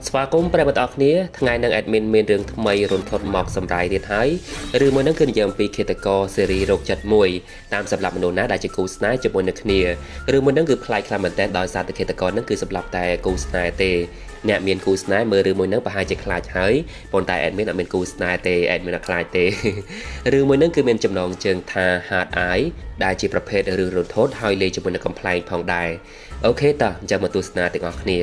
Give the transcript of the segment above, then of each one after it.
ស្វាគមន៍ប្រិយមិត្តអរគ្នាថ្ងៃនឹង admin មានរឿងថ្មីរន្ធត់មកសម្រាយទៀតហើយរឿងមួយហ្នឹងគឺនិយាយអំពីឃាតករស៊េរីរោគចិត្តមួយតាមសម្រាប់មនុស្សណាដែលជាគូស្នេហ៍ជាមួយនឹងគ្នារឿងមួយហ្នឹងគឺប្លែកខ្លាំងមែនទែនដោយសារតែឃាតករហ្នឹងគឺសម្រាប់តែគូស្នេហ៍ទេអ្នកមានគូស្នេហ៍មើលរឿងមួយហ្នឹងប្រហែលជាខ្លាចហើយប៉ុន្តែ admin អត់មានគូស្នេហ៍ទេ admin អត់ខ្លាចទេរឿងមួយហ្នឹងគឺមានចំណងជើងថា Hard Eye ដែលជាប្រភេទរឿងរន្ធត់ហើយលេងជាមួយនឹងកំ pl ែងផងដែរអូខេតោះអញ្ចឹងមកទស្សនាទាំងអស់គ្នា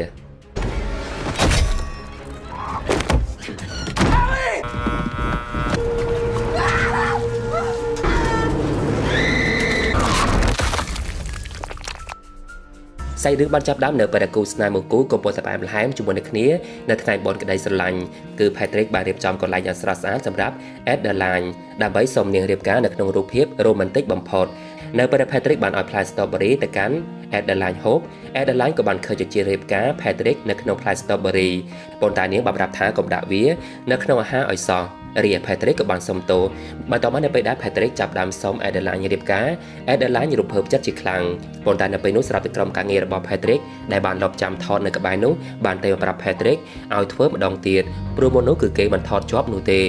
សាច់រឿងបានចាប់ផ្ដើមនៅពេលដែលគូស្នេហ៍មួយគូកំពុងតែផ្អែមល្ហែមជាមួយនឹងគ្នានៅថ្ងៃបុណ្យក្តីស្រឡាញ់គឺ Patrick បានរៀបចំកន្លែងយ៉ាងស្រស់ស្អាតសម្រាប់ Adeline ដើម្បីសុំនាងរៀបការនៅក្នុងរូបភាពរ៉ូម៉ាន់ទិកបំផុតនៅពេលដែល Patrick បានឲ្យផ្លែ Strawberry ទៅកាន់ Adeline Hope Adeline ក៏បានឃើញជារៀបការ Patrick នៅក្នុងផ្លែ Strawberry ប៉ុន្តែនាងបានប្រាប់ថាកុំដាក់វានៅក្នុងអាហារឲ្យសោះរីឯ Patrick ក៏បានសុំទោសបន្ទាប់មកនៅពេលដែល Patrick ចាប់ផ្ដើមសុំ Adeline រៀបការ Adeline រំភើបចិត្តជាខ្លាំងប៉ុន្តែនៅពេលនោះស្រាប់តែក្រុមការងាររបស់ Patrick ដែលបានលបចាំថតនៅក្បែរនោះបានទៅប្រាប់ Patrick ឲ្យធ្វើម្ដងទៀតព្រោះមុននោះគឺគេមិនថតជាប់នោះទេ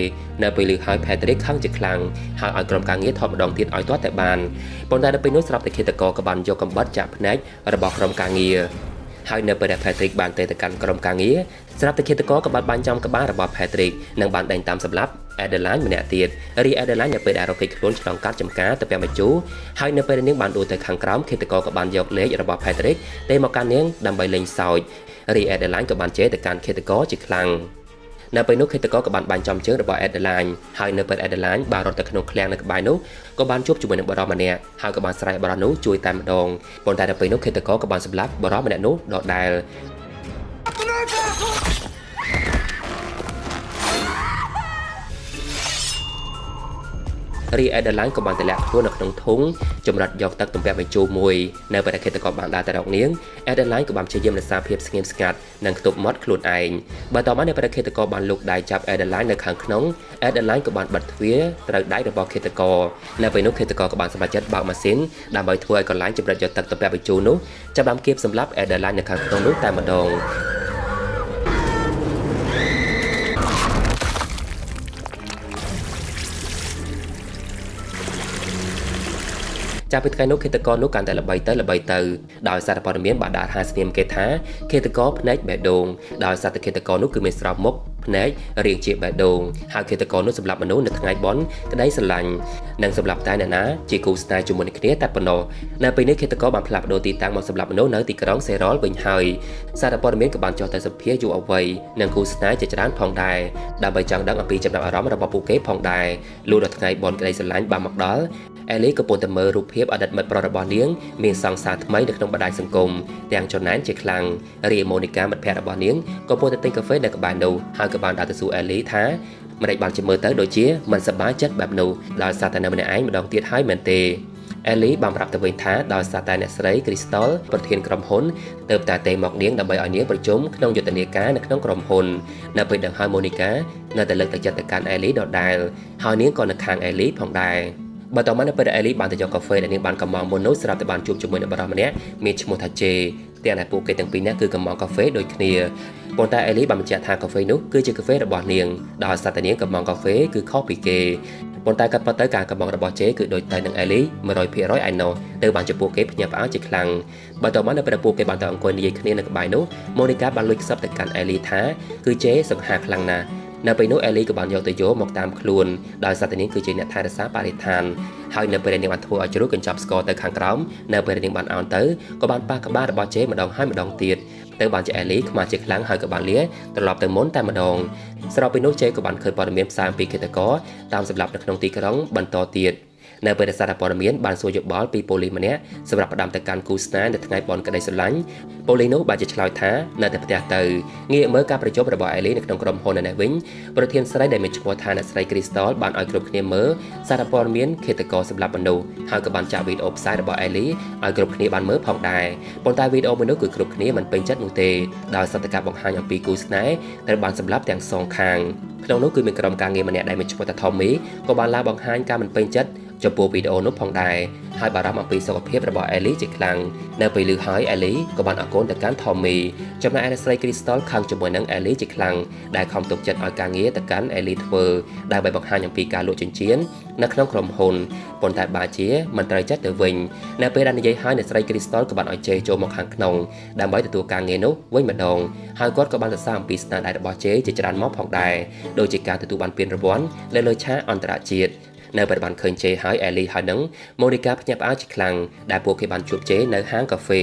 នៅពេលឮហើយ Patrick ខឹងជាខ្លាំងហើយឲ្យក្រុមការងារថតម្ដងទៀតឲ្យទាល់តែបានប៉ុន្តែនៅពេលនោះស្រាប់តែឃាតករក៏បានយកកំបិតចាក់ភ្នែករបស់ក្រុមការងារហើយនៅពេលដែល Patrick បានទៅកាន់ក្រុមការងារស្រាប់តែឃាតករក៏បានបាញ់ចំក្បាលរបស់ Patrick និងបានដេញតាមសម្លាប់ Adeline ម្នាក់ទៀតរី Adeline នៅពេលដែលរកគេខ្លួនឆ្លងកាត់ចំការទៅពាក់បញ្ជូហើយនៅពេលនាងបានដួលទៅខាងក្រោមឃាតករក៏បានយកលេខរបស់ Patrick ទៅមកកាន់នាងដើម្បីលេងសើចរី Adeline ក៏បានជេរទៅកាន់ឃាតករជាខ្លាំងនៅពេលនោះឃាតករក៏បានបាញ់ចំជើងរបស់ Adeline ហើយនៅពេល Adeline បានរត់ទៅក្នុងឃ្លាំងនៅក្បែរនោះក៏បានជួបជាមួយនឹងបុរសម្នាក់ហើយក៏បានស្រែកបុរសនោះជួយតែម្ដងប៉ុន្តែនៅពេលនោះឃាតករក៏បានសម្លាប់បុរសម្នាក់នោះដដែលរី Adeline ក៏បានទម្លាក់ខ្លួននៅក្នុងធុងចម្រិតយកទឹកទំពាក់បញ្ជូមួយនៅពេលដែលឃាតករបានដើរទៅរកនាង Adeline ក៏បានព្យាយាមរក្សាភាពស្ងៀមស្ងាត់និងខ្ទប់មាត់ខ្លួនឯងបន្ទាប់មកនៅពេលដែលឃាតករបានលូកដៃចាប់ Adeline នៅខាងក្នុង Adeline ក៏បានបិទទ្វារត្រូវដៃរបស់ឃាតករនៅពេលនោះឃាតករក៏បានសម្រេចចិត្តបើកម៉ាស៊ីនដើម្បីធ្វើឲ្យកន្លែងចម្រិតយកទឹកទំពាក់បញ្ជូនោះចាប់បានគៀបសម្លាប់ Adeline នៅខាងក្នុងនោះតែម្ដងចាប់ពីថ្ងៃនោះឃាតករនោះកាន់តែល្បីទៅដោយសារតែព័ត៌មានបានដាក់ហាស្នាមគេថាឃាតករភ្នែកបេះដូងដោយសារតែឃាតករនោះគឺមានស្រោមមុខភ្នែករាងជាបេះដូងហើយឃាតករនោះសម្លាប់មនុស្សនៅថ្ងៃបុណ្យក្តីស្រឡាញ់និងសម្លាប់តែអ្នកណាជាគូស្នេហ៍ជាមួយនឹងគ្នាតែប៉ុណ្ណោះនៅពេលនេះឃាតករបានផ្លាស់ប្ដូរទីតាំងមកសម្លាប់មនុស្សនៅទីក្រុងសេរ៉ុលវិញហើយសារព័ត៌មានក៏បានចុះទៅសភាយុវវ័យនិងគូស្នេហ៍ជាច្រើនផងដែរដើម្បីចង់ដឹងអំពីចំណាប់អារម្មណ៍របស់ពួកគេផងដែរលុះដល់ថ្ងៃបុណ្យក្តីស្រឡាញ់បានមកដល់Ellie ក៏ពុំតែមើលរូបភាពអតីតមិត្តប្រុសរបស់នាងមានសង្សារថ្មីនៅក្នុងបណ្ដាញសង្គមទាំងចំណែនជាខ្លាំងរីឯ Monica មិត្តភក្តិរបស់នាងក៏ពុំតែទិញកាហ្វេនៅក្បែរនោះហើយក៏បានដើរទៅសួរ Ellie ថាម្ដេចបានជាមើលទៅដូចជាមិនសប្បាយចិត្តបែបនោះដោយសារតែនៅម្នាក់ឯងម្ដងទៀតហើយមែនទេ Ellie បានប្រាប់ទៅវិញថាដោយសារតែអ្នកស្រី Crystal ប្រធានក្រុមហ៊ុនទើបតែទេមកនាងដើម្បីឲ្យនាងប្រជុំក្នុងយុទ្ធនាការនៅក្នុងក្រុមហ៊ុននៅពេលដឹងហើយ Monica នៅតែលើកទឹកចិត្តទៅកាន់ Ellie ដដែលហើយនាងក៏នៅខាង Ellie ផងដែរបន្ទាប់មកនៅពេលដែល Ellie បានទៅយកកាហ្វេដែលនាងបានកំងមុននោះស្រាប់តែបានជួបជាមួយនឹងបុរសម្នាក់មានឈ្មោះថា Jay ទាំងដែលពួកគេទាំងពីរនាក់គឺកំងកាហ្វេដូចគ្នាប៉ុន្តែ Ellie បានបញ្ជាក់ថាកាហ្វេនោះគឺជាកាហ្វេរបស់នាងដោយសារតែនាងកំងកាហ្វេគឺខុសពីគេប៉ុន្តែកាត់ប៉ុន្តែការកំងរបស់ Jay គឺដូចទៅនឹង Ellie 100% ឯណោះទៅបានជាពួកគេភ្ញាក់ផ្អើលជាខ្លាំងបន្ទាប់មកនៅពេលពួកគេបានទៅអង្គុយនិយាយគ្នានៅក្បែរនោះ Monica បានលួចខ្សឹបទៅកាន់ Ellie ថាគឺ Jay សង្ហាខ្លាំងណាស់នៅពេលនោះ Ellie ក៏បានយកទៅយកមកតាមខ្លួនដោយសារតែនាងគឺជាអ្នកថែរក្សាបរិស្ថានហើយនៅពេលនាងបានធ្វើឲ្យជ្រូកកញ្ចប់ស្គរទៅខាងក្រោមនៅពេលនាងបានអោនទៅក៏បានប៉ះក្បាលរបស់ Jay ម្ដងហើយម្ដងទៀតទៅបានជា Ellie ខ្មាស់ជាខ្លាំងហើយក៏បានលាត្រឡប់ទៅមុនតែម្ដងស្របពេលនោះ Jay ក៏បានឃើញព័ត៌មានផ្សាយអំពីឃាតករតាមសម្លាប់នៅក្នុងទីក្រុងបន្តទៀតនៅពេលដែលសារព័ត៌មានបានសួរយោបល់ពីប៉ូលីសម្នាក់សម្រាប់ផ្ដាំទៅកាន់គូស្នេហ៍នៅថ្ងៃបុណ្យក្តីស្រឡាញ់ប៉ូលីនោះបានជាឆ្លើយថានៅតែផ្ទះទៅងាកមើលការប្រជុំរបស់ Ellie នៅក្នុងក្រុមហ៊ុននេះវិញប្រធានស្រីដែលមានឈ្មោះថាអ្នកស្រី Crystal បានឲ្យគ្រប់គ្នាមើលសារព័ត៌មានឃាតករសម្លាប់មនុស្សហើយក៏បានចាក់វីដេអូផ្សាយរបស់ Ellie ឲ្យគ្រប់គ្នាបានមើលផងដែរប៉ុន្តែវីដេអូមួយនោះគឺគ្រប់គ្នាមិនពេញចិត្តនោះទេដោយសារតែការបង្ហាញអំពីគូស្នេហ៍ត្រូវបានសម្លាប់ទាំងសងខាងក្នុងនោះគឺមានក្រុមការងារម្នាក់ដែលមានឈ្មោះថា Tommy ក៏បានឡើងបង្ហាញការមិនពេញចិត្ត ចំពោះវីដេអូនោះផងដែរហើយបារម្ភអំពីសុខភាពរបស់អេលីជាខ្លាំងនៅពេលឮហើយអេលីក៏បានអរគុណទៅកាន់ Tommy ចំណែកឯស្រី Crystal ខឹងជាមួយនឹងអេលីជាខ្លាំងដែលខំទុកចិត្តឲ្យការងារទៅកាន់អេលីធ្វើដើម្បីបង្ហាញអំពីការលក់ចិញ្ចៀននៅក្នុងក្រុមហ៊ុនប៉ុន្តែបាជាមិនត្រូវចិត្តទៅវិញនៅពេលដែលនិយាយហើយអ្នកស្រី Crystal ក៏បានឲ្យជេចូលមកខាងក្នុងដើម្បីទទួលការងារនោះវិញម្ដងហើយគាត់ក៏បានសរសើរអំពីស្នាដៃរបស់ជេជាច្រើនមកផងដែរដូចជាការទទួលបានពានរង្វាន់លើឆាកអន្តរជាតិនៅពេលបានឃើញជេហើយអេលីហើយនឹងម៉ូនីកាភ្ញាក់ផ្អើលជាខ្លាំងដែលពួកគេបានជួបជេនៅហាងកាហ្វេ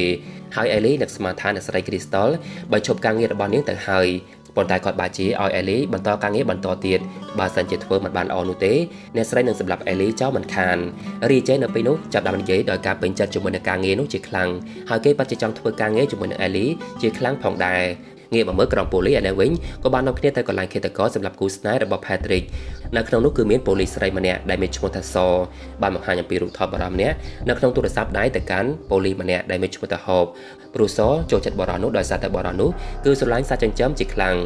ហើយអេលីនឹកស្មានថាអ្នកស្រី Crystal បានជប់ការងាររបស់នាងទៅហើយប៉ុន្តែគាត់បាជាឲ្យអេលីបន្តការងារបន្តទៀតបើសិនជាធ្វើមិនបានល្អនោះទេអ្នកស្រីនឹងសម្លាប់អេលីចោលមិនខានរីជេនៅពេលនោះចាប់ដើមនិយាយដោយការពេញចិត្តជាមួយនឹងការងារនោះជាខ្លាំងហើយគេបាត់ជាចង់ធ្វើការងារជាមួយនឹងអេលីជាខ្លាំងផងដែរងាកមកមើលក្រុមប៉ូលីសឯនេះវិញក៏បាននាំគ្នាទៅកន្លែងឃាតករសម្រាប់គូស្នេហ៍របស់ Patrick នៅក្នុងនោះគឺមានប៉ូលីសស្រីម្នាក់ដែលមានឈ្មោះថាសបានបង្ហាញអំពីរូបថតបារម្ភម្នាក់នៅក្នុងទូរស័ព្ទដៃទៅកាន់ប៉ូលីសម្នាក់ដែលមានឈ្មោះថាហូបព្រោះសចូលចិត្តបរិសុទ្ធនោះដោយសារតែបរិសុទ្ធនោះគឺស្រឡាញ់សត្វចិញ្ចឹមជាខ្លាំង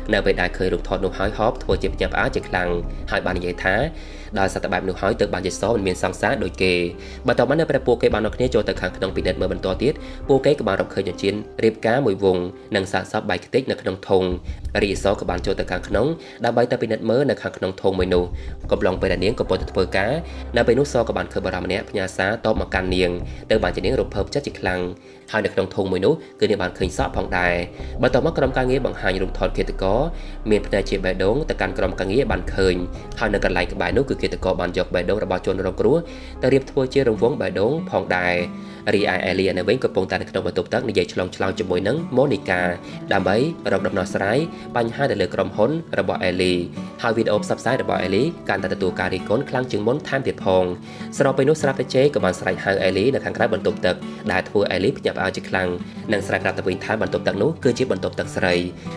នៅពេលដែលឃើញរូបថតនោះហើយហូបធ្វើជាភ្ញាក់ផ្អើលជាខ្លាំងហើយបាននិយាយថាដោយសារតែបែបនោះហើយទើបបានជាសមិនមានសង្សារដូចគេបន្ទាប់មកនៅពេលពួកគេបាននាំគ្នាចូលទៅខាងក្នុងពិនិត្យមើលបន្តទៀតពួកគេក៏បានរកឃើញចិញ្ចៀនរៀបការមួយវងនិងសាកសពបែកខ្ទេចនៅក្នុងធុងរីសក៏បានចូលទៅខាងក្នុងដើម្បីទៅពិនិត្យមើលនៅខាងក្នុងធុងមួយនោះកំឡុងពេលដែលនាងកំពុងតែធ្វើការនៅពេលនោះសក៏បានឃើញបារម្ភម្នាក់ផ្ញើសារតបមកកាន់នាងទៅបានជានាងរំភើបចិត្តជាខ្លាំងហើយនៅក្នុងធុងមួយនោះគឺនាងបានឃើញសក់ផងដែរបន្ទាប់មកក្រុមការងារបង្ហាញរូបថតឃាតករមានផ្នែកជាបេះដូងទៅកាន់ក្រុមការងារបានឃើញហើយនៅកន្លែងក្បែរនោះគឺឃាតករបានយកបេះដូងរបស់ជនរងគ្រោះទៅរៀបធ្វើជារង្វង់បេះដូងផងដែររីឯអេលីនៅវិញកំពុងតែនៅក្នុងបន្ទប់ទឹកនិយាយឆ្លងជាមួយនឹងម៉ូនីកាដើម្បីរកដំណោះស្រាយបញ្ហាទៅលើក្រុមហ៊ុនរបស់អេលីហើយវីដេអូផ្សព្វផ្សាយរបស់អេលីកាន់តែទទួលការរិះគន់ខ្លាំងជាងមុនថែមទៀតផងស្របពេលនោះស្រាប់តែជេក៏បានស្រែកហៅអេលីនៅខាងក្រៅបន្ទប់ទឹកដែលធ្វើអេលីភ្ញាក់ផ្អើលជាខ្លាំងនិងស្រែកប្រាប់ទៅវិញថាបន្ទប់ទឹកនោះគឺជាបន្ទប់ទឹកស្រី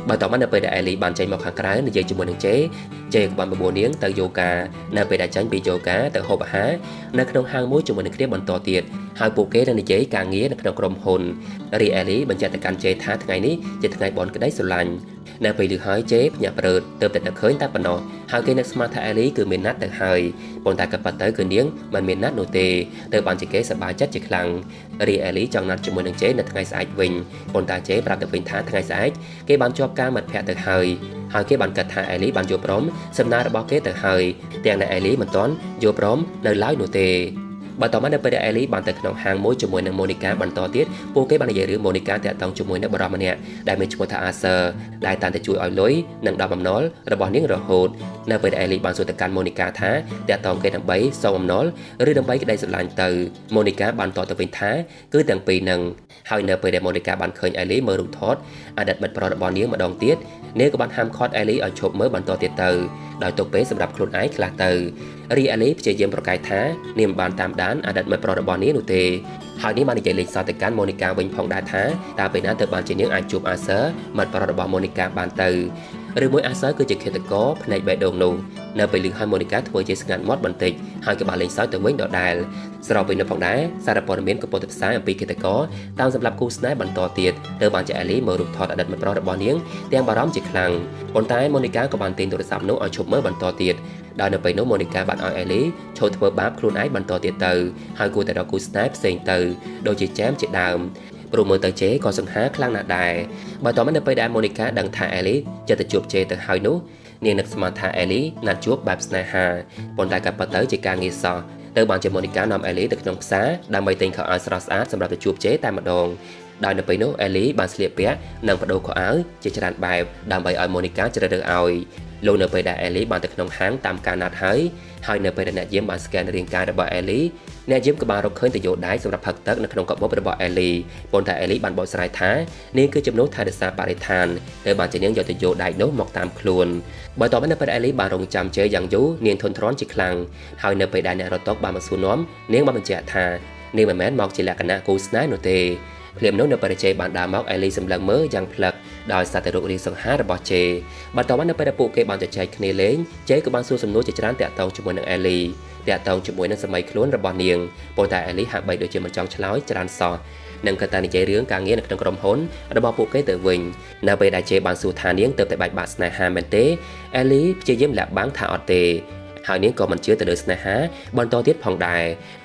បន្ទាប់មកនៅពេលដែលអេលីបានចេញមកខាងក្រៅនិយាយជាមួយនឹងជេក៏បានបបួលនាងទៅយូហ្គានៅពេលដែលចាញ់ពីយូហ្គាទៅហូបអាហារនៅក្នុងហាងមួយជាមួយនឹងគ្នាបន្តទៀតហើយពួកគេនឹងនិយាយការងារនៅក្នុងក្រុមហ៊ុនរីអេលីបញ្ជាក់ទៅកាន់ជេថាថ្ងៃនេះជាថ្ងៃបន់ក្តីស្រឡាញ់នៅពេលឮហើយជេភ្ញាក់ព្រឺតទើបតែនឹកឃើញតែប៉ុណ្ណោះហើយគេនឹកស្មានថាអេលីគឺមានណាត់ទៅហើយប៉ុន្តែក៏ប៉ះទៅគឺនាងមិនមានណាត់នោះទេទើបបានជាគេសប្បាយចិត្តជាខ្លាំងរីអេលីចង់ណាត់ជាមួយនឹងជេនៅថ្ងៃស្អែកវិញប៉ុន្តែជេប្រាប់ទៅវិញថាថ្ងៃស្អែកគេបានជាប់ការមិត្តភក្តិទៅហើយគេបានគិតថាអេលីបានយល់ព្រមសំណើរបស់គេទៅហើយទាំងដែលអេលីមិនទាន់យល់ព្រមនៅឡើយនោះទេបន្ទាប់មកនៅពេលដែលអេលីបានទៅក្នុងហាងមួយជាមួយនឹងម៉ូនីកាបន្តទៀតពួកគេបាននិយាយរឿងម៉ូនីកាតាក់ទងជាមួយនឹងបរិសម្នាក់ដែលមានឈ្មោះថាអាសឺដែលតាំងតែជួយឲ្យលុយនិងដល់បំណុលរបស់នាងរហូតនៅពេលដែលអេលីបានសួរទៅកាន់ម៉ូនីកាថាតាក់ទងគេដើម្បីសងបំណុលឬដើម្បីក្តីស្រឡាញ់ទៅម៉ូនីកាបានតបទៅវិញថាគឺទាំងពីរនឹងហើយនៅពេលដែលម៉ូនីកាបានឃើញអេលីមើលរូបថតអតីតមិត្តប្រុសរបស់នាងម្ដងទៀតនាងក៏បានហាមឃាត់អេលីឲ្យឈប់មើលបន្តទៀតទៅដោយទុកពេលសម្រាប់ខ្លួនឯងខ្លះទៅរីអេលីព្យាយាមប្រកែកថានាងមិនបានតាមដានអតីតមិត្តប្រុសរបស់នាងនោះទេហើយនាងបាននិយាយលេងសើចទៅកាន់ម៉ូនីកាវិញផងដែរថាតើពេលណាទើបបានជានាងអាចជួបអាសឺមិត្តប្រុសរបស់ម៉ូនីកាបានទៅឬមួយអាសឺគឺជាឃាតករផ្នែកបេះដូងនោះនៅពេលឮហើយម៉ូនីកាធ្វើជាស្ងាត់មាត់បន្តិចហើយក៏បានលេងសើចទៅវិញដដែលស្របពេលនោះផងដែរសារព័ត៌មានកំពុងតែផ្សាយអំពីឃាតករតាមសម្រាប់គូស្នេហ៍បន្តទៀតទើបបានជាអេលីមើលរូបថតអតីតមិត្តប្រុសរបស់នាងទាំងបារម្ភជាខ្លាំងប៉ុន្តែម៉ូនីកាក៏បានទាញទូរស័ព្ទនោះឲ្យឈប់មើលបន្តទៀតដោយនៅពេលនោះម៉ូនីកាបានឲ្យអេលីឈប់ធ្វើបាបខ្លួនឯងបន្តទៀតទៅហើយគួរតែរកគូស្នេហ៍ផ្សេងទៅដូចជាចែមជាដើមព្រោះមើលទៅជេក៏សង្ហាខ្លាំងណាស់ដែរបើតោះនៅពេលដែលម៉ូនីកាដឹងថាអេលីចិត្តទៅជួបជេទៅហើយនោះនាងនឹកស្មានថាអេលីណាត់ជួបបែបស្នេហាប៉ុន្តែក៏ប៉ុន្តែជាការងារសោះទៅបានជាម៉ូនីកានាំអេលីទៅក្នុងផ្សារដើម្បីទិញខោអាវស្រស់ស្អាតសម្រាប់ទៅជួបជេតែម្ដងដោយនៅពេលនោះអេលីបានស្លៀកពាក់និងបដូរខោអាវជាច្រើនបែបដើម្បីឲ្យម៉ូនីកាជ្រើសរើសឲ្យលោកនៅពេលដែលអេលីបានទៅក្នុងហាងតាមការណាត់ហើយនៅពេលដែលអ្នកយាមបានស្កែនរាងកាយរបស់អេលីអ្នកយាមក៏បានរកឃើញទយោដៃសម្រាប់ផឹកទឹកនៅក្នុងកាបូបរបស់អេលីប៉ុន្តែអេលីបានបកស្រាយថានាងគឺជំនួសថែរក្សាបរិស្ថានតែបានជានាងយកទយោដៃនោះមកតាមខ្លួនបើតបនៅពេលអេលីបានរងចាំជេយ៉ាងយូរនាងធន់ទ្រាំជាខ្លាំងហើយនៅពេលដែលអ្នករត់តុបានមកសួរនាំនាងបានបញ្ជាក់ថានាងមិនមែនមកជាលក្ខណៈគូស្នេហ៍នោះទេភ្លាមនោះនៅពេលជេបានដើរមកអេលីសម្លឹងមើលយ៉ាងផ្លឹកដោយសារតែរូបរាងសង្ហារបស់ជេបន្ទាប់មកនៅពេលដែលពួកគេបានជជែកគ្នាលេងជេក៏បានសួរសំណួរជាច្រើនតាក់ទងជាមួយនឹងអេលីតាក់ទងជាមួយនឹងសម័យខ្លួនរបស់នាងប៉ុន្តែអេលីហាក់បីដូចជាមិនចង់ឆ្លើយច្រើនសោះនិងក៏តែនិយាយរឿងការងារនៅក្នុងក្រុមហ៊ុនរបស់ពួកគេទៅវិញនៅពេលដែលជេបានសួរថានាងទើបតែបែកបាក់ស្នេហាមែនទេអេលីព្យាយាមលាក់បាំងថាអត់ទេ ហើយនាងក៏មិនជឿទៅលើស្នេហាបន្តទៀតផងដែ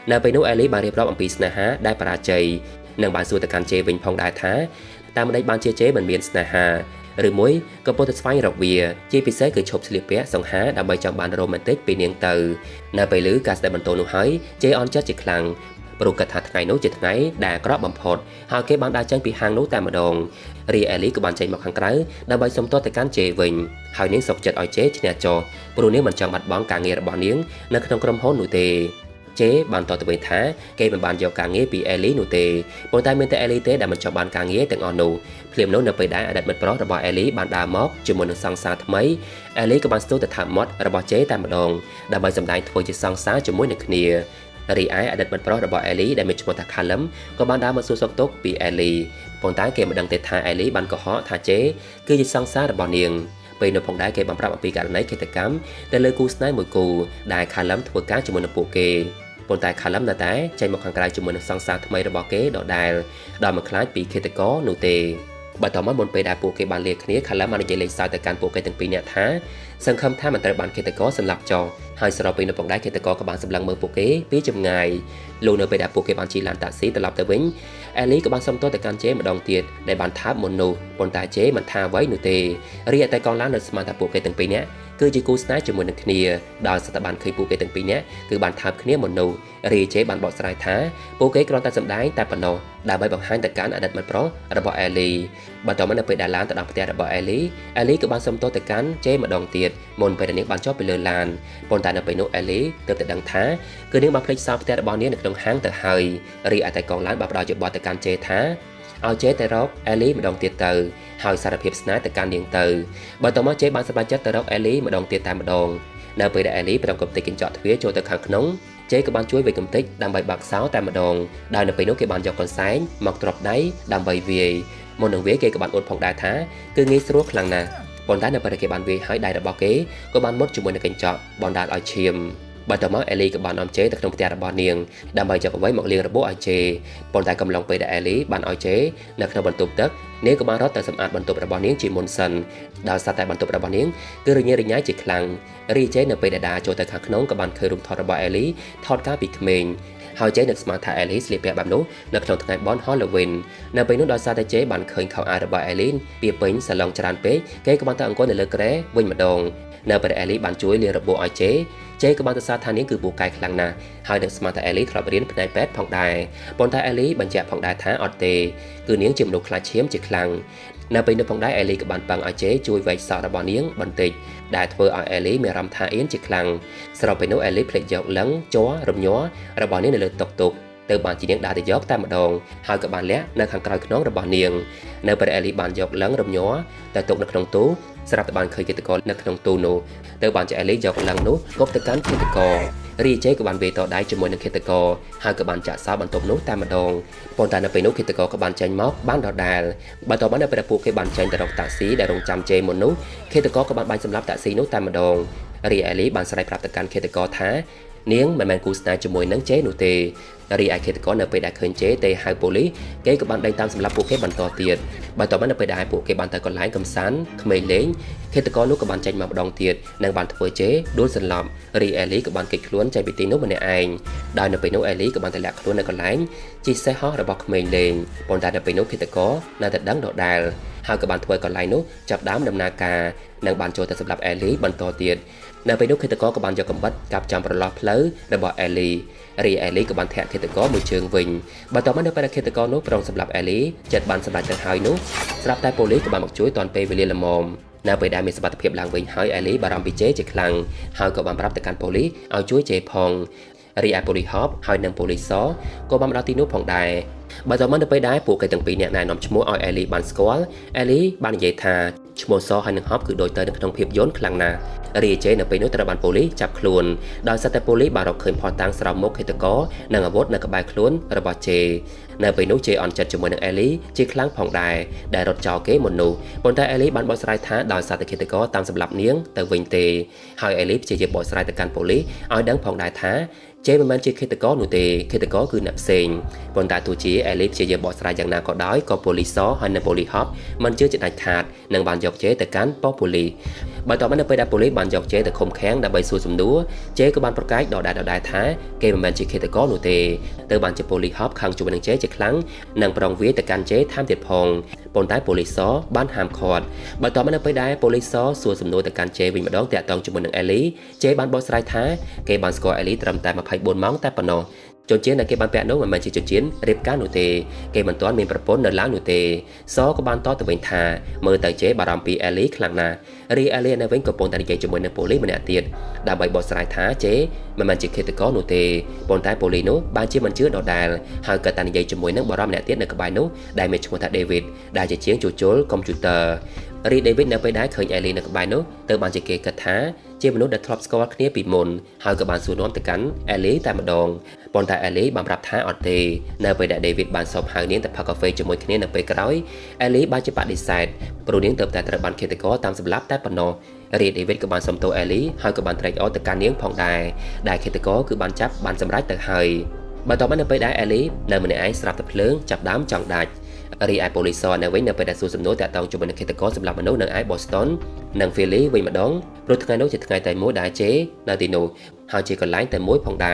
រនៅពេលនោះអេលីបានរៀបរាប់អំពីស្នេហាដែលបរាជ័យនិងបានសួរទៅកាន់ជេវិញផងដែរថាតើម្ដេចបានជាជេមិនមានស្នេហាឬមួយក៏ពុទ្ធស្វែងរកវាជាពិសេសគឺឈប់ស្លៀកពាក់សង្ហាដើម្បីចង់បានរ៉ូមែនទិកពីនាងទៅនៅពេលឮការស្ដីបន្ទោនោះហើយជេអន់ចិត្តជាខ្លាំងព្រោះគិតថាថ្ងៃនោះជាថ្ងៃដែលអាក្រក់បំផុតហើយគេបានដើរចេញពីហាងនោះតែម្ដងរីអេលីក៏បានចេញមកខាងក្រៅដើម្បីសុំទោសទៅកាន់ជេវិញហើយនាងសុកចិត្តឲ្យជេឈ្នះចោះព្រោះនាងមិនចង់បាត់បង់ការងាររបស់នាងនៅក្នុងក្រុមហ៊ុននោះទេជេបានតទៅវិញថាគេមិនបានយកការងារពីអេលីនោះទេប៉ុន្តែមានតែអេលីទេដែលមិនចង់បានការងារទាំងអស់នោះភ្លាមនោះនៅពេលដែលអតីតមិត្តប្រុសរបស់អេលីបានដើរមកជាមួយនឹងសង្សារថ្មីអេលីក៏បានស្ទុះទៅថាមាត់របស់ជេតែម្ដងដើម្បីសម្ដែងធ្វើជាសង្សារជាមួយនឹងគ្នារីឯអតីតមិត្តប្រុសរបស់អេលីដែលមានឈ្មោះថាខាឡឹមក៏បានដើរមកសួរសុខទុក្ខពីអេលីប៉ុន្តែគេមិនដឹងទេថាអេលីបានកុហកថាជេគឺជាសង្សាររបស់នាងពេលនៅផងដែរគេបានប្រាប់អំពីករណីឃាតកម្មទៅលើគូស្នេហ៍មួយគូដែលខាឡឹមធ្វើការជាមួយនឹងពួកគេប៉ុន្តែខាឡឹមនៅតែចេញមកខាងក្រៅជាមួយនឹងសង្សារថ្មីរបស់គេដដែលដោយមិនខ្លាចពីឃាតករនោះទេបន្តមកមុនពេលដែលពួកគេបានលាគ្នាខាឡឹមបាននិយាយលេងសើចទៅកាន់ពួកគេទាំងពីរនាក់ថាសង្ឃឹមថាមិនត្រូវបានឃាតករសម្លាប់ចោលហើយស្របពេលនៅផងដែរឃាតករក៏បានសម្លឹងមើលពួកគេពីចម្ងាយលោកនៅពេលដែលពួកគេបានជិះឡានតាក់ស៊ីត្រឡប់ទៅវិញអេលីក៏បានសុំទោសទៅកាន់ជេម្ដងទៀតដែលបានថាបមុននោះប៉ុន្តែជេមិនថាអ្វីនោះទេរីឯតែកងឡាននៅស្មានថាពួកគេទាំងពីរនាក់គឺជាគូស្នេហ៍ជាមួយនឹងគ្នាដោយស្ថាប័នឃើញពួកគេទាំងពីរនាក់គឺបានថាបគ្នាមុននោះរីជេបានបកស្រាយថាពួកគេគ្រាន់តែសម្ដែងតែប៉ុណ្ណោះដើម្បីបង្ហាញទៅកាន់អតីតមិត្តប្រុសរបស់អេលីបន្តមកនៅពេលដែលឡានទៅដល់ផ្ទះរបស់អេលីក៏បានសុំទោសទៅកាន់ជេម្ដងទៀតមុនពេលនាងបានចុះពីលើឡានប៉ុន្តែនៅពេលនោះអេលីទើបតែដឹងថាគឺនាងបានភ្លេចសោផ្ទះរបស់នាងនៅក្នុងហាងទៅហើយរីឯតែកងឡានបានផ្ដល់យោបល់ទៅកាន់ជេថាឲ្យជេទៅរកអេលីម្ដងទៀតទៅហើយសារភាពស្នេហ៍ទៅកាន់នាងទៅបន្តមកជេបានសម្រេចចិត្តទៅរកអេលីម្ដងទៀតតែម្ដងនៅពេលដែលអេលីប្រំកំទេចកញ្ចក់ទ្វារចូលទៅខាងក្នុងជេក៏បានជួយវេកំទេចដើម្បីបាក់សោតែម្ដងដោយនៅពេលនោះគេបានយកកន្សែងមកទ្របដៃដើម្បីវាយមុននឹងវាយគេក៏បានអួតផងដែរថាគឺងាយស្រួលខ្លាំងណាស់ប៉ុន្តែនៅពេលគេបានវាយហើយដៃរបស់គេក៏បានមុតជាមួយនឹងកញ្ចក់បណ្ដាលឲ្យឈាមបន្តមកអេលីក៏បាននាំជេទៅក្នុងផ្ទះរបស់នាងដើម្បីចាប់អ្វីមកលាងរបួសឲ្យជេប៉ុន្តែកំឡុងពេលដែលអេលីបានឲ្យជេនៅក្នុងបន្ទប់ទឹកនាងក៏បានរត់ទៅសម្អាតបន្ទប់របស់នាងជាមុនសិនដោយសារតែបន្ទប់របស់នាងគឺរញ៉េរញ៉ៃជាខ្លាំងរីជេនៅពេលដែលដើរចូលទៅខាងក្នុងក៏បានឃើញរូបថតរបស់អេលីថតកាលពីក្មេងហើយជេនឹកស្មានថាអេលីស្លៀកពាក់បែបនោះនៅក្នុងថ្ងៃបុណ្យ Halloween នៅពេលនោះដោយសារតែជេបានឃើញខោអាវរបស់អេលីពីពេញសាឡុងច្រើនពេកគេក៏បានទៅអង្គុយនៅលើគ្រែវិញម្ដងនៅពេលអេលីបានជួយលាងរបួសឲ្យជេក៏បានសរសើរថានាងគឺពូកែខ្លាំងណាស់ហើយនឹកស្មានថាអេលីធ្លាប់រៀនផ្នែកពេទ្យផងដែរប៉ុន្តែអេលីបញ្ជាក់ផងដែរថាអត់ទេគឺនាងជាមនុស្សខ្លាចឈាមជាខ្លាំងនៅពេលនោះផងដែរអេលីក៏បានប៉ឹងឲ្យជេជួយវែកសក់របស់នាងបន្តិចដែលធ្វើឲ្យអេលីមានអារម្មណ៍ថាអៀនជាខ្លាំងស្របពេលនោះអេលីភ្លេចយកលឹងជ័ររំញ័ររបស់នាងនៅលើតុកទៅបានជានាងដើរទៅយកតែម្ដងហើយក៏បានលាក់នៅខាងក្រោយខ្នងរបស់នាងនៅពេលអេលីបានយកលឹងរំញ័រទៅទុកនៅក្នុងទូស្រាប់តែបានឃើញឃាតករនៅក្នុងទូនោះទៅបានជាអេលីយកលឹងនោះគប់ទៅកាន់ឃាតកររីជេក៏បានវេតដៃជាមួយនឹងឃាតករហើយក៏បានចាក់សោបន្ទប់នោះតែម្ដងប៉ុន្តែនៅពេលនោះឃាតករក៏បានចេញមកបានដដែលបន្តមកនៅពេលពួកគេបានចេញទៅរកតាក់ស៊ីដែលរងចាំជេមុននោះឃាតករក៏បានបាញ់សម្លាប់តាក់ស៊ីនោះតែម្ដងរីអេលីបានស្រែកប្រាប់ទៅកាន់ឃាតករថានាងមិនមែនគូស្នេហ៍ជាមួយនឹងជេនោះទេរីឯឃាតករនៅពេលដែលឃើញជេទេហៅប៉ូលីសគេក៏បានដេញតាមសម្លាប់ពួកគេបន្តទៀតបន្ទាប់មកនៅពេលដែលពួកគេបានទៅកន្លែងកំសាន្តក្មេងលេងឃាតករនោះក៏បានចេញមកម្ដងទៀតនិងបានធ្វើជេដួលសន្លប់រីអេលីក៏បានគេចខ្លួនចេញពីទីនោះម្នាក់ឯងដោយនៅពេលនោះអេលីក៏បានទៅលាក់ខ្លួននៅកន្លែងជិះសេះហោះរបស់ក្មេងលេងប៉ុន្តែនៅពេលនោះឃាតករនៅតែដឹងដដែលហើយក៏បានធ្វើកន្លែងនោះចាប់ដើមដំណើរការនិងបានចូលទៅសម្លាប់អេលីបន្តទៀតនៅពេលនោះឃាតករក៏បានយកកំបិតកាប់ចំប្រឡោះផ្លូវរបស់អេលីរីអេលីក៏បានធាក់ឃាតករមួយជើងវិញបន្ទាប់មកនៅពេលឃាតករនោះប្រងសម្លាប់អេលីចិត្តបានសម្រេចទៅហើយនោះស្រាប់តែប៉ូលីសក៏បានមកជួយទាន់ពេលវេលាល្មមនៅពេលដែលមានសមត្ថភាពឡើងវិញហើយអេលីបារម្ភពីជេជាខ្លាំងហើយក៏បានប្រាប់ទៅកាន់ប៉ូលីសឲ្យជួយជេផងរីឯប៉ូលីសហបហើយនិងប៉ូលីសក៏បានមកដល់ទីនោះផងដែរបើតមកនៅពេលដែលពួកគេទាំងពីរនាក់ណែនាំឈ្មោះឲ្យអេលីបានស្គាល់អេលីបាននិយាយថាឈ្មោះសហើយនឹងហបគឺដូចទៅនៅក្នុងភាពយន្តខ្លាំងណាស់រីជេនៅពេលនោះត្រូវបានប៉ូលីសចាប់ខ្លួនដោយសារតែប៉ូលីសបានរកឃើញផតតាំងស្រោមមុខឃាតករនិងអាវុធនៅក្បែរខ្លួនរបស់ជេនៅពេលនោះជេអន់ចិត្តជាមួយនឹងអេលីជាខ្លាំងផងដែរដែលរត់ចោលគេមុននោះប៉ុន្តែអេលីបានបកស្រាយថាដោយសារតែឃាតករតាមសម្លាប់នាងទៅវិញទេហើយអេលីព្យាយាមបកស្រាយទៅកាន់ប៉ូលីសឲ្យដឹងផងដែរថាជេមិនមែនជាឃាតករនោះទេឃាតករគឺអ្នកផ្សេងប៉ុន្តែទោះជាអេលីព្យាយាមបកស្រាយយ៉ាងណាក៏ដោយក៏ប៉ូលីសហើយនិងប៉ូលីសហបមិនជឿជាដាច់ខាតនិងបានយកជេទៅកាន់ប៉ូលីស បើតើមិននៅពេលដែលប៉ូលីសបានយកជេទៅឃុំឃាំងដើម្បីសួរសំណួរជេក៏បានប្រកាសដដែលថាគេមិនមែនជាឃាតករនោះទេទៅបានជាប៉ូលីសហបខាងជាមួយនឹងជេជាខ្លាំងនិងប្រងវាយទៅកាន់ជេថែមទៀតផងប៉ុន្តែប៉ូលីសសបានហាមឃាត់បើតើមិននៅពេលដែលប៉ូលីសសសួរសំណួរទៅកាន់ជេវិញម្ដងតាក់ទងជាមួយនឹងអេលីជេបានបកស្រាយថាគេបានស្គាល់អេលីត្រឹមតែ24ម៉ោងតែប៉ុណ្ណោះជនជាតិដែលគេបានពាក់នោះមិនមែនជាជនជាតិរៀបការនោះទេគេមិនទាន់មានប្រពន្ធនៅឡើយនោះទេសក៏បានតទៅវិញថាមើលទៅជេបារម្ភពីអេលីខ្លាំងណាស់រីអេលីនៅវិញកំពុងតែនិយាយជាមួយនឹងប៉ូលីសម្នាក់ទៀតដើម្បីបកស្រាយថាជេមិនមែនជាឃាតករនោះទេប៉ុន្តែប៉ូលីសនោះបានជាមិនជឿដដែលហើយក៏តែនិយាយជាមួយនឹងបារម្ភម្នាក់ទៀតនៅក្បែរនោះដែលមានឈ្មោះថា David ដែលជាជាងជួសជុលកុំព្យូទ័ររី David នៅពេលដែលឃើញអេលីនៅក្បែរនោះទៅបានជាគេគិតថាជាមនុស្សដែលធ្លាប់ស្គាល់គ្នាពីមុនហើយក៏បានសួរនាំទៅកាន់អេលីតែម្ដងប៉ុន្តែអេលីបានប្រាប់ថាអត់ទេនៅពេលដែល David បានសោបហៅនាងទៅផឹកកាហ្វេជាមួយគ្នានៅពេលក្រោយអេលីបានជាបដិសេធព្រោះនាងទៅតែត្រូវបានឃាតករតាមសម្លាប់តែប៉ុណ្ណោះរី David ក៏បានសុំទោសអេលីហើយក៏បានត្រេកអរទៅកាន់នាងផងដែរដែលឃាតករគឺបានចាប់បានសម្រេចទៅហើយបើតើនៅពេលដែលអេលីនៅម្នាក់ឯងស្រាប់តែភ្លើងចាប់ដើមចង់ដាច់រីឯប៉ូលីសនៅវិញនៅពេលដែលសួរសំណួរតាក់ទងជាមួយនឹងឃាតករសម្លាប់មនុស្សនៅឯ Boston និង Philly វិញម្ដងព្រោះថ្ងៃនោះជាថ្ងៃតែមួយដែលជេនៅទីនោះហើយជាកន្លែងតែមួយផងដែ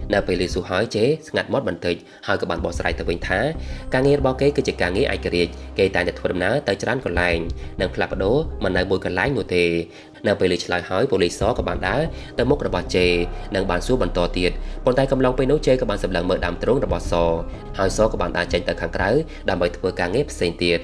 រនៅពេលលីស៊ូហើយជេស្ងាត់មាត់បន្តិចហើយក៏បានបកស្រាយទៅវិញថាការងាររបស់គេគឺជាការងារឯករាជ្យគេតែងតែធ្វើដំណើរទៅច្រើនកន្លែងនិងផ្លាស់ប្ដូរមិននៅមួយកន្លែងនោះទេនៅពេលលីឆ្លើយហើយប៉ូលីសក៏បានដើរទៅមុខរបស់ជេនិងបានសួរបន្តទៀតប៉ុន្តែកំឡុងពេលនោះជេក៏បានសម្លឹងមើលដើមទ្រូងរបស់សហើយសក៏បានដើរចេញទៅខាងក្រៅដើម្បីធ្វើការងារផ្សេងទៀត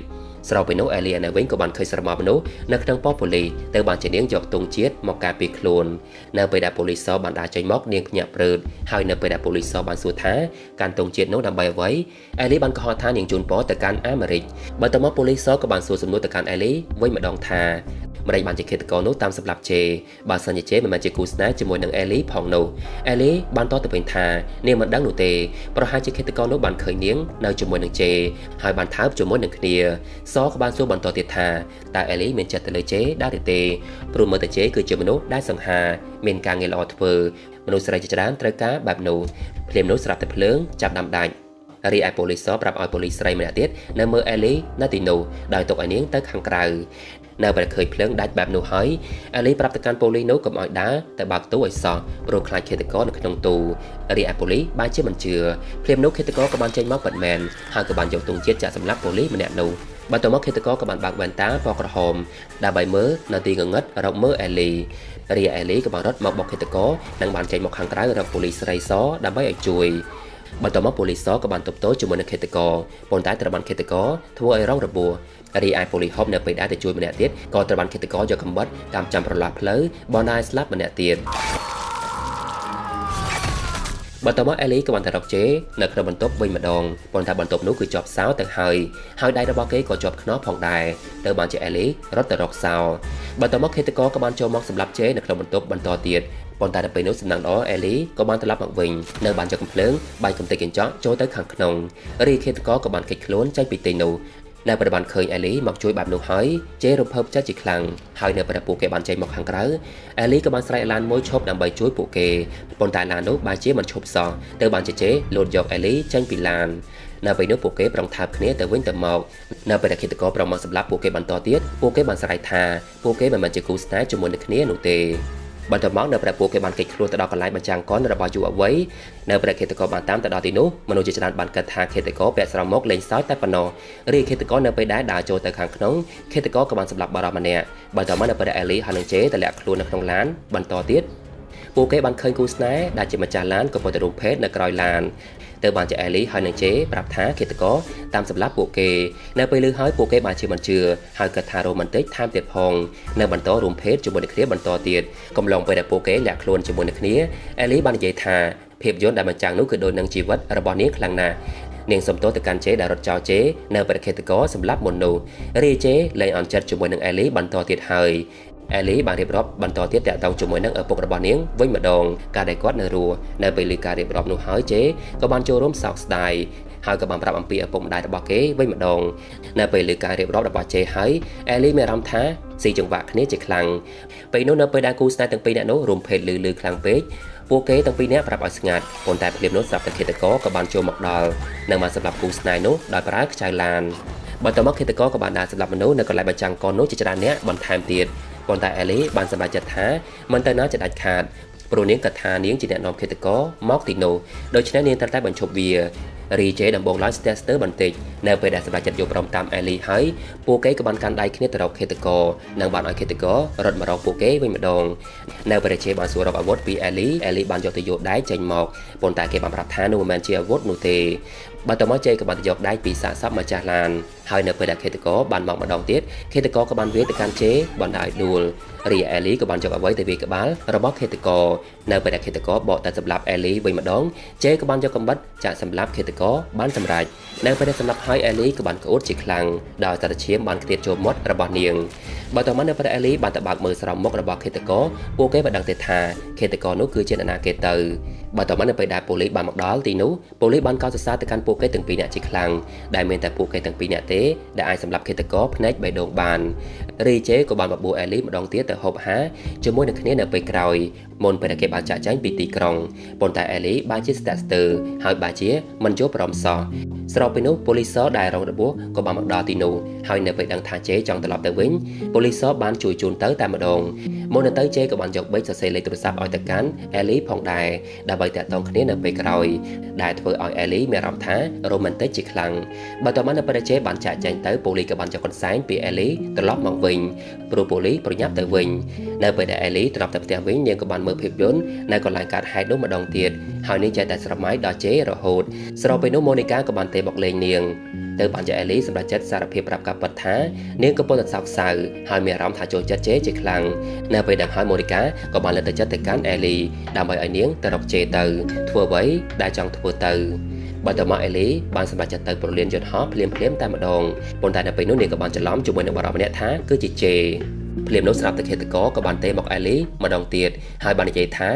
ស្របពេលនោះអេលីនៅវិញក៏បានឃើញស្រមោលមនុស្សនៅក្នុងប៉ុស្តិ៍ប៉ូលីសទៅបានជានាងយកទង់ជាតិមកការពារខ្លួននៅពេលដែលប៉ូលីសបានដើរចេញមកនាងភ្ញាក់ព្រឺតហើយនៅពេលដែលប៉ូលីសបានសួរថាកាន់ទង់ជាតិនោះដើម្បីអ្វីអេលីបានកុហកថានាងជូនពរទៅកាន់អាមេរិកបើទៅមកប៉ូលីសក៏បានសួរសំណួរទៅកាន់អេលីវិញម្ដងថាម្ដេចបានជាឃាតករនោះតាមសម្រាប់ជេបើសិនជាជេមិនមែនជាគូស្នេហ៍ជាមួយនឹងអេលីផងនោះអេលីបានតទៅវិញថានាងមិនដឹងនោះទេប្រហែលជាឃាតករនោះបានឃើញនាងនៅជាមួយនឹងជេហើយបានថើបជាមួយនឹងគ្នាសក៏បានសួរបន្តទៀតថាតើអេលីមានចិត្តទៅលើជេដែរឬទេព្រោះមើលទៅជេគឺជាមនុស្សដែលសង្ហាមានការងារល្អធ្វើមនុស្សស្រីជាច្រើនត្រូវការបែបនោះភ្លាមនោះស្រាប់តែភ្លើងចាប់ដាំដាច់រីឯប៉ូលីសប្រាប់ឲ្យប៉ូលីសស្រីម្នាក់ទៀតនៅមើលអេលីនៅទីនោះដោយទុកឲ្យនាងទៅខាងក្រៅនៅពេលឃើញភ្លើងដាច់បែបនោះហើយអេលីប្រាប់ទៅកាន់ប៉ូលីសនោះកុំឲ្យដើរទៅបើកទូឲ្យសោះព្រោះខ្លាចឃាតករនៅក្នុងទូរីឯប៉ូលីសបានជាមិនជឿភ្លាមនោះឃាតករក៏បានចេញមកពិតមែនហើយក៏បានយកទង់ជាតិចាក់សម្លាប់ប៉ូលីសម្នាក់នោះបន្ទាប់មកឃាតករក៏បានបើកវ៉ែនតាពណ៌ក្រហមដើម្បីមើលនៅទីងងឹតរកមើលអេលីរីឯអេលីក៏បានរត់មកបុកឃាតករនិងបានចេញមកខាងក្រៅរកប៉ូលីសស្រីសដើម្បីឲ្យជួយបន្ទាប់មកប៉ូលីសក៏បានទប់ទល់ជាមួយនឹងឃាតករប៉ុន្តែត្រូវបានឃាតករធ្វើឲ្យរងរបួសរីឯប៉ូលីសហបនៅពេលដែលទៅជួយម្នាក់ទៀតក៏ត្រូវបានឃាតករយកកំបិតតាមចាំប្រឡាក់ផ្លូវបណ្ដាលស្លាប់ម្នាក់ទៀតបន្ទាប់មកអេលីក៏បានទៅរកជេនៅក្នុងបន្ទប់វិញម្ដងប៉ុន្តែបន្ទប់នោះគឺជាប់សោទៅហើយដៃរបស់គេក៏ជាប់ខ្នោះផងដែរទៅបានជាអេលីរត់ទៅរកសោបន្ទាប់មកឃាតករក៏បានចូលមកសម្លាប់ជេនៅក្នុងបន្ទប់បន្តទៀតប៉ុន្តែដល់ពេលនោះសំណាងល្អអេលីក៏បានត្រឡប់មកវិញនៅបានយកកំភ្លើងបាយកំទេចកញ្ចក់ចូលទៅខាងក្នុងរីឃាតករក៏បានគេចខ្លួនចេញពីទីនោះនៅពេលបានឃើញអេលីមកជួយបែបនោះហើយជេរំភើបចិត្តជាខ្លាំងហើយនៅពេលពួកគេបានចេញមកខាងក្រៅអេលីក៏បានស្រែកឡានមួយឈប់ដើម្បីជួយពួកគេប៉ុន្តែឡាននោះបែរជាមិនឈប់សោះទៅបានជេលោតយកអេលីចេញពីឡាននៅពេលនោះពួកគេប្រងថើបគ្នាទៅវិញទៅមកនៅពេលដែលឃាតករប្រងមកសម្លាប់ពួកគេបន្តទៀតពួកគេបានស្រែកថាពួកគេមិនមែនជាគូស្នេហ៍ជាមួយនឹងគ្នានោះទេបន្ទាប់មកនៅពេលពួកគេបានគេចខ្លួនទៅដល់កន្លែងបញ្ចាំងកនរបស់យុវវ័យនៅពេលឃាតករបានតាមទៅដល់ទីនោះមនុស្សជាច្រើនបានគិតថាឃាតករពាក់ស្រោមមកលេងសើចតែប៉ុណ្ណោះរីឃាតករនៅពេលដែលដើរចូលទៅខាងក្នុងឃាតករក៏បានសម្លាប់បារម្ភម្នាក់បន្ទាប់មកនៅពេលដែលអេលីហើយនឹងជេទៅលាក់ខ្លួននៅក្នុងឡានបន្តទៀតពួកគេបានឃើញគូស្នេហ៍ដែលជាម្ចាស់ឡានកំពុងតែរួមភេទនៅក្រោយឡានទៅបានជាអេលីហើយនឹងជេប្រាប់ថាឃាតករតាមសម្លាប់ពួកគេនៅពេលលឺហើយពួកគេបានជាមិនជឿហើយគិតថារ៉ូម៉ាន់ទិកថែមទៀតផងនៅបន្តរួមភេទជាមួយនឹងគ្នាបន្តទៀតកំឡុងពេលដែលពួកគេលាក់ខ្លួនជាមួយនឹងគ្នាអេលីបាននិយាយថាភាពយន្តដែលបញ្ចាំងនោះគឺដូចនឹងជីវិតរបស់នាងខ្លាំងណាស់នាងសំទោសទៅកាន់ជេដែលរត់ចោលជេនៅពេលឃាតករសម្លាប់មុននោះរីជេលែងអន់ចិត្តជាមួយនឹងអេលីបន្តទៀតហើយអេលីបានរៀបរាប់បន្តទៀតតាក់ទងជាមួយនឹងឪពុករបស់នាងវិញម្ដងការដែលគាត់នៅរស់នៅពេលឮការរៀបរាប់នោះហើយជេក៏បានចូលរួមសោកស្ដាយហើយក៏បានប្រាប់អំពីឪពុកម្ដាយរបស់គេវិញម្ដងនៅពេលឮការរៀបរាប់របស់ជេហើយអេលីមានអារម្មណ៍ថាស៊ីចង្វាក់គ្នាជាខ្លាំងពេលនោះនៅពេលដែលគូស្នេហ៍ទាំងពីរនាក់នោះរួមភេទឮខ្លាំងពេកពួកគេទាំងពីរនាក់ប្រាប់ឲ្យស្ងាត់ប៉ុន្តែភ្លាមនោះស្រាប់តែឃាតករក៏បានចូលមកដល់និងបានសម្លាប់គូស្នេហ៍នោះដោយប្រើខ្ចៅឡានបន្ទាប់មកឃាតករក៏បានដាក់សម្លាប់មនុស្សនៅកន្លែងបញ្ចាំងកននោះជាច្រើនអ្នកបន្ថែមទៀត ប៉ុន្តែអេលីបានសម្រេចចិត្តថាមិនទៅណាចដាច់ខាតព្រោះនាងគិតថានាងជាអ្នកនាំឃាតករមកទីនោះដូច្នេះនាងត្រូវតែបញ្ឈប់វារីជេដំបងឡើងស្ទះស្ទើរបន្តិចនៅពេលដែលសម្រាប់ចិត្តយកព្រមតាមអេលីហើយពួកគេក៏បានកាន់ដៃគ្នាទៅរកឃាតករនិងបានឲ្យឃាតកររត់មករកពួកគេវិញម្ដងនៅពេលដែលជេបានសួររកអាវុធពីអេលីបានយកទៅយកដែកចេញមកប៉ុន្តែគេបានប្រាប់ថានោះមិនមែនជាអាវុធនោះទេបើតមកជេក៏បានទៅយកដែកពីសាកសពម្ចាស់ឡានហើយនៅពេលដែលឃាតករបានមកម្ដងទៀតឃាតករក៏បានវាយទៅកាន់ជេបណ្ដាឲ្យដួលរីអេលីក៏បានយកអ្វីទៅវាយក្បាលរបស់ឃាតករនៅពេលដែលឃាតករបកតែសម្លាប់អេលីវិញម្ដងជេក៏បានយកកំបិតចាក់សម្លាប់ឃាតករបានសម្រេចនៅពេលដែលសម្លាប់ហើយអេលីក៏បានក្អួតជាខ្លាំងដោយសារតែឈាមបានឃ្លាតចូលមាត់របស់នាងបើតមកនៅពេលដែលអេលីបានទៅបើកមើលស្រោមមុខរបស់ឃាតករពួកគេបានដឹងទេថាឃាតករនោះគឺជាអ្នកណាគេទៅបើតមកនៅពេលដែលប៉ូលីសបានមកដល់ទីនោះប៉ូលីសបានកោតសរសើរទៅកាន់ពួកគេទាំងពីរនាក់ជាខ្លាំងដែលមានតែពួកគេទាំងពីរនាក់ទេដែលអាចសម្លាប់ឃាតករភ្នែកបេះដូងបានរីជេក៏បានបបួលអេលីម្ដងទៀតទៅហូបអាហារជាមួយនឹងគ្នានៅពេលក្រោយមុនពេលដែលគេបានចាក់ចែងពីទីក្រុងប៉ុន្តែអេលីបានជាស្ទាក់ស្ទើរហើយបានជាមិនយល់ព្រមសោះស្របពេលនោះប៉ូលីសដែលរងរបួសក៏បានមកដល់ទីនោះហើយនៅពេលដឹងថាជេចង់ត្រឡប់ទៅវិញប៉ូលីសបានជួយជូនទៅតែម្ដងមុននឹងទៅជេក៏បានយកប៊ិចសរសេរលេខទូរស័ព្ទឲ្យទៅកាន់អេលីផងដែរដើម្បីតាក់ទងគ្នានៅពេលក្រោយដែលធ្វើឲ្យអេលីមានអារម្មណ៍ថារ៉ូមែនទិកជាខ្លាំងបើតមកនៅពេលជេបានចាក់ចែងទៅប៉ូលីសក៏បានយកកន្សែងពីអេលីត្រឡប់មកវិញព្រោះប៉ូលីសប្រញាប់ទៅវិញនៅពេលដែលអេលីត្រឡប់ទៅផ្ទះវិញនាងក៏បានមើលភាពយន្តនៅកន្លែងកើតហេតុនោះម្ដងទៀតហើយនាងចេះតែស្រមៃដល់ជេរហូតស្របពេលនោះម៉ូនីកាក៏បានទេមកលេងនាងទៅបានជាអេលីសម្រាប់ចិត្តសារភាពប្រាប់ការពិតថានាងកំពុងតែសោកសៅហើយមានអារម្មណ៍ថាចូលចិត្តជេជាខ្លាំងនៅពេលដែលហើយម៉ូនីកាក៏បានលើកទឹកចិត្តទៅកាន់អេលីដើម្បីឲ្យនាងទៅរកជេទៅធ្វើអ្វីដែលចង់ធ្វើទៅបើតមកអេលីបានសម្រេចចិត្តទៅប្រលានយន្តហោះភ្លាមតែម្ដងប៉ុន្តែនៅពេលនោះនាងក៏បានច្រឡំជាមួយនឹងបរិបម្នាក់ថាគឺជាជេភ្លាមនោះស្រាប់តែឃាតករក៏បានទេមកអេលីម្ដងទៀតហើយបាននិយាយថា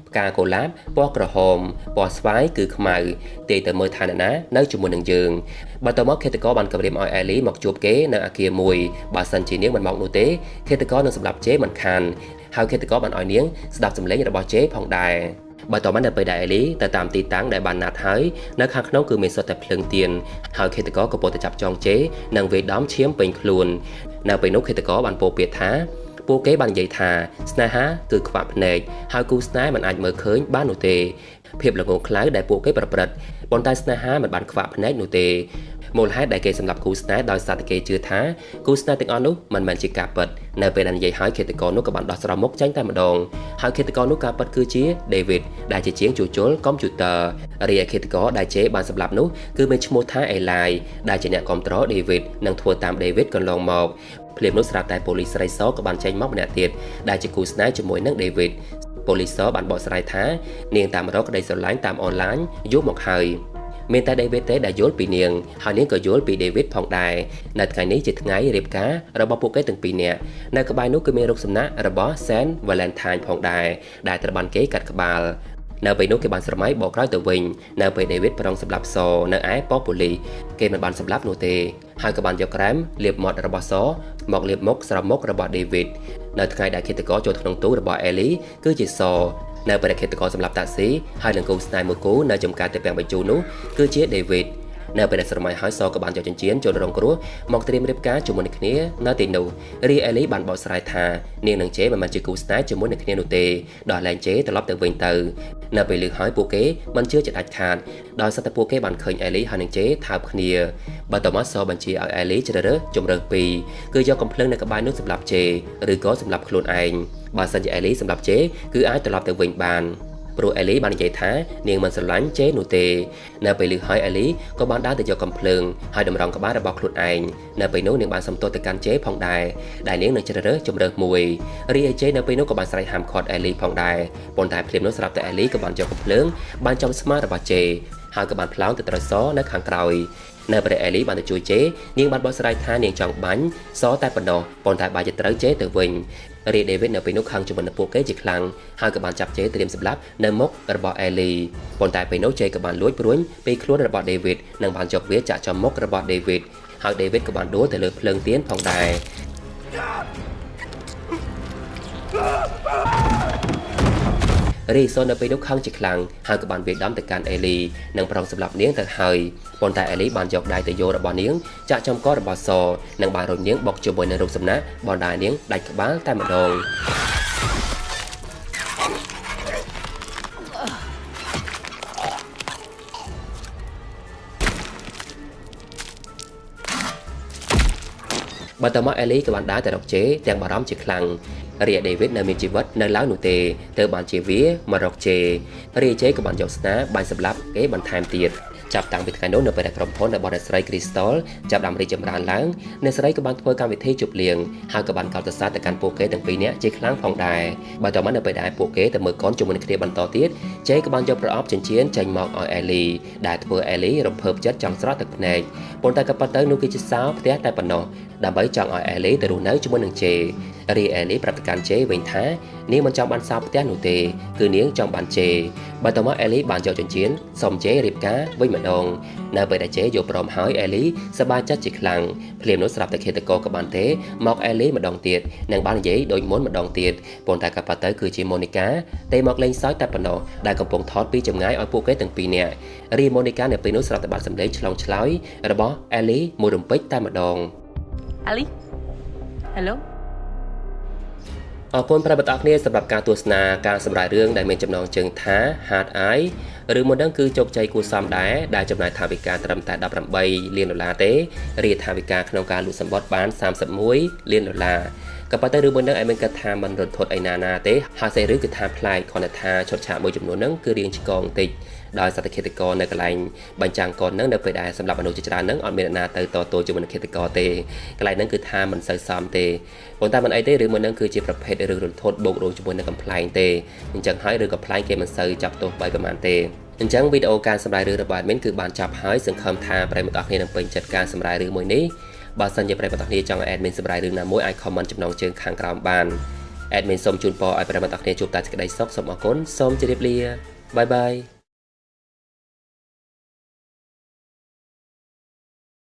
ផ្កាកូឡាបពណ៌ក្រហមពណ៌ស្វាយគឺខ្មៅទេទៅមើលថាអ្នកណានៅជាមួយនឹងយើងបើតមកឃាតករបានគម្រាមឲ្យអេលីមកជួបគេនៅអគារមួយបើសិនជានាងមិនមកនោះទេឃាតករនឹងសម្លាប់ជេមិនខានហើយឃាតករបានឲ្យនាងស្ដាប់សំឡេងរបស់ជេផងដែរបើតមកនៅពេលដែលអេលីទៅតាមទីតាំងដែលបានណាត់ហើយនៅខាងក្នុងគឺមានសុទ្ធតែភ្លើងទៀនហើយឃាតករក៏ពោលទៅចាប់ចងជេនិងវេដំឈាមពេញខ្លួននៅពេលនោះឃាតករបានពោលពាក្យថាពួកគេបាននិយាយថាស្នេហាគឺខ្វាក់ភ្នែកហើយគូស្នេហ៍មិនអាចមើលឃើញបាននោះទេភាពល្ងងខ្លៅដែលពួកគេប្រព្រឹត្តប៉ុន្តែស្នេហាមិនបានខ្វាក់ភ្នែកនោះទេមូលហេតុដែលគេសម្លាប់គូស្នេហ៍ដោយសារតែគេជឿថាគូស្នេហ៍ទាំងអស់នោះមិនមែនជាការពិតនៅពេលដែលនិយាយហើយឃាតករនោះក៏បានដោះស្រោមមុខចេញតែម្ដងហើយឃាតករនោះការពិតគឺជា David ដែលជាជាងជួសជុលកុំព្យូទ័ររីឯឃាតករដែលជេបានសម្លាប់នោះគឺមានឈ្មោះថា Eli ដែលជាអ្នកគ្រប់គ្រង David និងធ្វើតាម David កន្លងមកភ្លាមនោះស្រាប់តែប៉ូលីសស្រីសក៏បានចេញមកម្នាក់ទៀតដែលជាគូស្នេហ៍ជាមួយនឹង David ប៉ូលីសបានបកស្រាយថានាងតាមរកក្តីស្រឡាញ់តាមអនឡាញយូរមកហើយមានតែ David ទេដែលយល់ពីនាងហើយនាងក៏យល់ពី David ផងដែរនៅថ្ងៃនេះជាថ្ងៃរៀបការរបស់ពួកគេទាំងពីរនាក់នៅក្បែរនោះគឺមានរូបសំណាករបស់ Saint Valentine ផងដែរដែលត្រូវបានគេកាត់ក្បាលនៅពេលនោះគេបានស្រមៃបកក្រោយទៅវិញនៅពេល David ប្រងសម្លាប់សនៅឯប៉ូលីសគេមិនបានសម្លាប់នោះទេហើយក៏បានយកក្រែមលាបមាត់របស់សមកលាបមុខស្រោមមុខរបស់ David នៅថ្ងៃដែលឃាតករចូលក្នុងទូរបស់ Ellie គឺជាសនៅពេលដែលឃាតករសម្លាប់តាក់ស៊ីហើយនឹងគូស្នេហ៍មួយគូនៅចំការទៅពាំងបញ្ជូរនោះគឺជា David នៅពេលដែលស្រមៃហើយសក៏បានយកចិញ្ចៀនចូលរងគ្រោះមកត្រៀមរៀបការជាមួយនឹងគ្នានៅទីនោះរីអេលីបានបកស្រាយថានាងនឹងជេមិនមែនជាគូស្នេហ៍ជាមួយនឹងគ្នានោះទេដល់ឡែងជេត្រឡប់ទៅវិញទៅនៅពេលលឺហើយពួកគេមិនជឿចិត្តដាច់ខាតដោយសារតែពួកគេបានឃើញអេលីហើយនឹងជេថើបគ្នាបើតមកសបញ្ជាឲ្យអេលីជ្រើសរើសជំរើសពីរគឺយកកំភ្លើងនៅក្បែរនោះសម្រាប់ជេឬក៏សម្រាប់ខ្លួនឯងបើសិនជាអេលីសម្រាប់ជេគឺអាចត្រឡប់ទៅវិញបានព្រោះអេលីបាននិយាយថានាងមិនស្រឡាញ់ជេនោះទេនៅពេលលឺហើយអេលីក៏បានដើរទៅយកកំភ្លើងហើយតម្រង់ក្បាលរបស់ខ្លួនឯងនៅពេលនោះនាងបានសំទោសទៅកាន់ជេផងដែរដែលនាងនឹងជ្រើសរើសជំរើសមួយរីឯជេនៅពេលនោះក៏បានស្រែកហាមឃាត់អេលីផងដែរប៉ុន្តែភ្លាមនោះស្រាប់តែអេលីក៏បានយកកំភ្លើងបានចំស្មារបស់ជេហើយក៏បានផ្លោងទៅត្រូវសនៅខាងក្រោយនៅពេលអេលីបានទៅជួយជេនាងបានបកស្រាយថានាងចង់បាញ់សតែប៉ុណ្ណោះប៉ុន្តែបែរជាត្រូវជេទៅវិញរី David នៅពេលនោះខឹងជាមួយនឹងពួកគេជាខ្លាំងហើយក៏បានចាប់ជេត្រៀមសម្លាប់នៅមុខរបស់អេលីប៉ុន្តែពេលនោះជេក៏បានលួចព្រួញពីខ្លួនរបស់ David និងបានយកវាចាក់ចំមុខរបស់ David ហើយ David ក៏បានដួលទៅលើភ្លើងទៀនផងដែរ រីសូននៅពេលនោះខឹងជាខ្លាំងហើយក៏បានវាយដំទៅកាន់អេលីនិងប្រងសម្លាប់នាងទៅហើយប៉ុន្តែអេលីបានយកដៃទៅយករបស់នាងចាក់ចំករបស់សនិងបានរុញនាងបុកជាមួយនឹងរូបសំណាកបណ្ដានាងដាច់ក្បាលតែម្ដងបន្ទាប់មកអេលីក៏បានដើរទៅរកជេទាំងបារម្ភជាខ្លាំងរីឯដេវីតនៅមានជីវិតនៅឡើយនោះទេទើបបានជាវាមករកជេរីឯជេក៏បានយកស្នាបាញ់សម្លាប់គេបន្ថែមទៀតចាប់តាំងពីថ្ងៃនោះនៅពេលដែលក្រុមហ៊ុនរបស់អ្នកស្រី Crystal ចាប់ដាក់រីកចម្រើនឡើងអ្នកស្រីក៏បានធ្វើកម្មវិធីជប់លៀងហើយក៏បានកោតសរសើរទៅកាន់ពួកគេទាំងពីរនាក់ជាខ្លាំងផងដែរបើតើមកនៅពេលដែលពួកគេទៅមើលកូនជាមួយគ្នាបន្តទៀតជេក៏បានយកប្រអប់ចិញ្ចៀនចេញមកឲ្យអេលីដែលធ្វើអេលីរំភើបចិត្តចង់ស្រក់ទឹកភ្នែកប៉ុន្តែក៏ប៉ុន្តែនោះគឺជាសោផ្ទះតែប៉ុណ្ណោះដើម្បីចង់ឲ្យអេលីទៅរស់នៅជាមួយនឹងជេរីអេលីប្រាប់ទៅកាន់ជេវិញថានាងមិនចង់បានសោផ្ទះនោះទេគឺនាងចង់បានជេបើតើមកអេលីបានយកចិញ្ចៀនសុំជេរៀបការវិញម្ដងនៅពេលដែលជេយកព្រមហើយអេលីសប្បាយចិត្តជាខ្លាំងភ្លាមនោះស្រាប់តែឃាតករក៏បានទេមកអេលីម្ដងទៀតនិងបាននិយាយដូចមុនម្ដងទៀតប៉ុន្តែក៏ប៉ុន្តែគឺជាម៉ូនីកាទេមកលេងសើចតែប៉ុណ្ណោះដែលកំពុងថតពីចម្ងាយឲ្យពួកគេទាំងពីរនាក់រីម៉ូនីកានៅពេលនោះស្រាប់តែបានសម្លេងឆ្លងឆ្លើយរបស់អេលីមួយរំពេចតែម្ដង Ali Hello អរគុណប្រិយមិត្តអរគ្នាសម្រាប់ការទស្សនាការសម្រាយរឿងដែលមានចំណងជើងថា Hard Eye ឬមួយនឹងគឺជោគជ័យគួរសមដែរដែលចំណាយថវិកាត្រឹមតែ$18លានទេរីថវិកាក្នុងការលក់សម្បត្តិបាន$31លានក៏ប៉ុន្តែរឿងមួយនឹងឯងមានគិតថាមិនរន្ធត់អីណាទេហើយសេរីគឺថាប្លែកគ្រាន់តែថាឈុតឆាកមួយចំនួនហ្នឹងគឺរៀងឆ្កងតិចដោយសត្វឃាតករនៅកន្លែងបញ្ចាំងកូនហ្នឹងនៅពេលដែលសម្រាប់មនុស្សជាច្រើនហ្នឹងអត់មានអ្នកណាទៅតទល់ជាមួយនឹងឃាតករទេកន្លែងហ្នឹងគឺថាមិនសូវសមទេប៉ុន្តែមិនអីទេរឿងមួយហ្នឹងគឺជាប្រភេទរឿងរន្ធត់បូករួមជាមួយនឹងកំ pl ែងទេអញ្ចឹងហើយរឿងកំ pl ែងគេមិនសូវចាប់ទោសបីប្រហែលទេអញ្ចឹងវីដេអូការសម្រាយរឿងរបស់ admin គឺបានចប់ហើយសង្ឃឹមថាប្រិយមិត្តអរគ្នានឹងពេញចិត្តការសម្រាយរឿងមួយនេះបើសិនជាប្រិយមិត្តអរគ្នាចង់ឲ្យ admin សម្រាយរឿងណាមួយអាច comment ចំណងជើងខាងក្រោមបាន admin សូមជូនពរឲ្យប្រិយមិត្តអរគ្នាជួបតែសេចក្តីសុខសូមអរគុណសូមជម្រាបលាបាយបាយ